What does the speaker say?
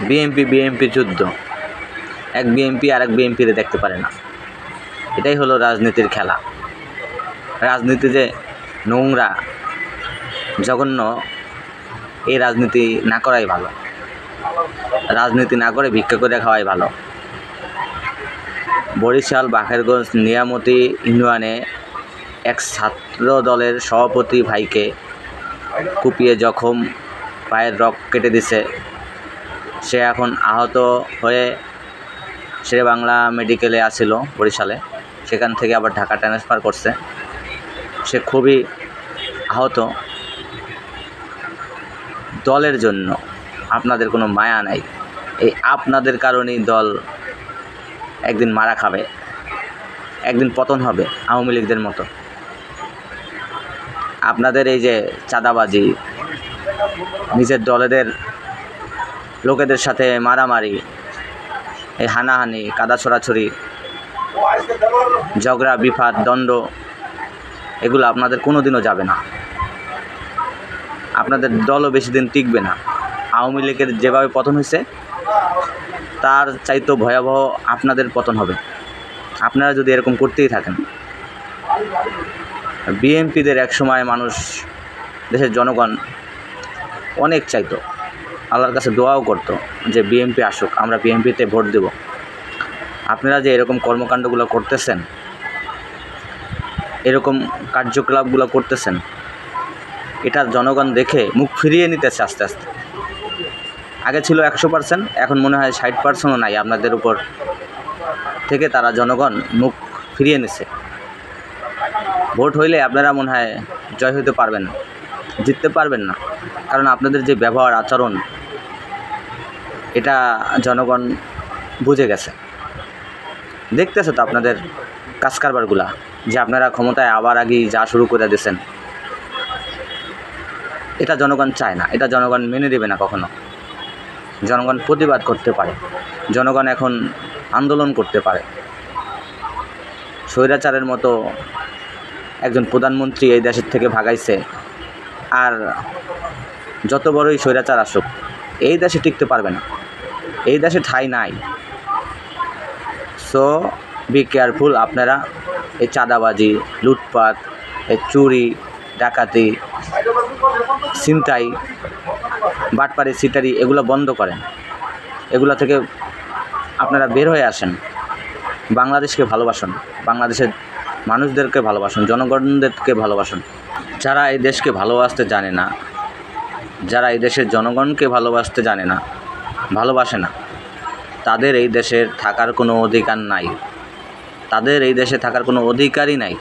BNP যুদ্ধ, এক BNP আর এক বিএনপিরে দেখতে পারে না। এটাই হলো রাজনীতির খেলা। রাজনীতি যে নোংরা, জঘন্য, এই রাজনীতি না করাই ভালো। রাজনীতি না করে ভিক্ষা করে খাওয়াই ভালো। বরিশাল বাকেরগঞ্জ নিয়ামতি ইউনিয়নে এক ছাত্র দলের সভাপতি ভাইকে কুপিয়ে জখম, পায়ের রগ কেটে দিছে। সে এখন আহত হয়ে শেরেবাংলা মেডিকেলে আসছিল বরিশালে, সেখান থেকে আবার ঢাকা ট্রান্সফার করছে। সে খুবই আহত। দলের জন্য আপনাদের কোনো মায়া নাই। এই আপনাদের কারণেই দল একদিন মারা খাবে, একদিন পতন হবে আওয়ামী লীগদের মতো। আপনাদের এই যে চাঁদাবাজি, নিজের দলেদের লোকেদের সাথে মারামারি, এই হানাহানি, কাদা ছোড়াছড়ি, ঝগড়া বিবাদ দ্বন্দ্ব, এগুলো আপনাদের কোনো দিনও যাবে না। আপনাদের দলও বেশি দিন টিকবে না। আওয়ামী লীগের যেভাবে পতন হয়েছে তার চাইতেও ভয়াবহ আপনাদের পতন হবে, আপনারা যদি এরকম করতেই থাকেন। বিএনপিদের এক সময় মানুষ, দেশের জনগণ অনেক চাইতো, আল্লাহর কাছে দোয়াও করতো যে বিএনপি আসুক, আমরা বিএনপিতে ভোট দেব। আপনারা যে এরকম কর্মকাণ্ডগুলো করতেছেন, এরকম কার্যকলাপগুলো করতেছেন, এটা জনগণ দেখে মুখ ফিরিয়ে নিতেছে আস্তে আস্তে। আগে ছিল 100%, এখন মনে হয় 60%ও নাই। আপনাদের উপর থেকে তারা জনগণ মুখ ফিরিয়ে নিছে। ভোট হইলে আপনারা মনে হয় জয় হতে পারবেন না, জিততে পারবেন না, কারণ আপনাদের যে ব্যবহার আচরণ, এটা জনগণ বুঝে গেছে, দেখতেছে তো আপনাদের কাজ কারবারগুলা, যে আপনারা ক্ষমতায় আবার আগেই যা শুরু করে দিয়েছেন। এটা জনগণ চায় না, এটা জনগণ মেনে দেবে না কখনো। জনগণ প্রতিবাদ করতে পারে, জনগণ এখন আন্দোলন করতে পারে। স্বৈরাচারের মতো একজন প্রধানমন্ত্রী এই দেশের থেকে ভাগাইছে, আর যত বড়ই স্বৈরাচার আসুক এই দেশে টিকতে পারবে না, এই দেশে ঠাঁই নাই। So be careful. আপনারা এই চাঁদাবাজি, লুটপাট, এই চুরি, ডাকাতি, ছিনতাই, বাটপারি, সিটারি, এগুলো বন্ধ করেন। এগুলো থেকে আপনারা বের হয়ে আসেন। বাংলাদেশকে ভালোবাসুন, বাংলাদেশের মানুষদেরকে ভালোবাসুন, জনগণদেরকে ভালোবাসুন। যারা এই দেশকে ভালোবাসতে জানে না, যারা এই দেশের জনগণকে ভালোবাসতে জানে না, ভালোবাসে না, তাদের এই দেশের থাকার কোনো অধিকার নাই, তাদের এই দেশে থাকার কোনো অধিকারই নাই।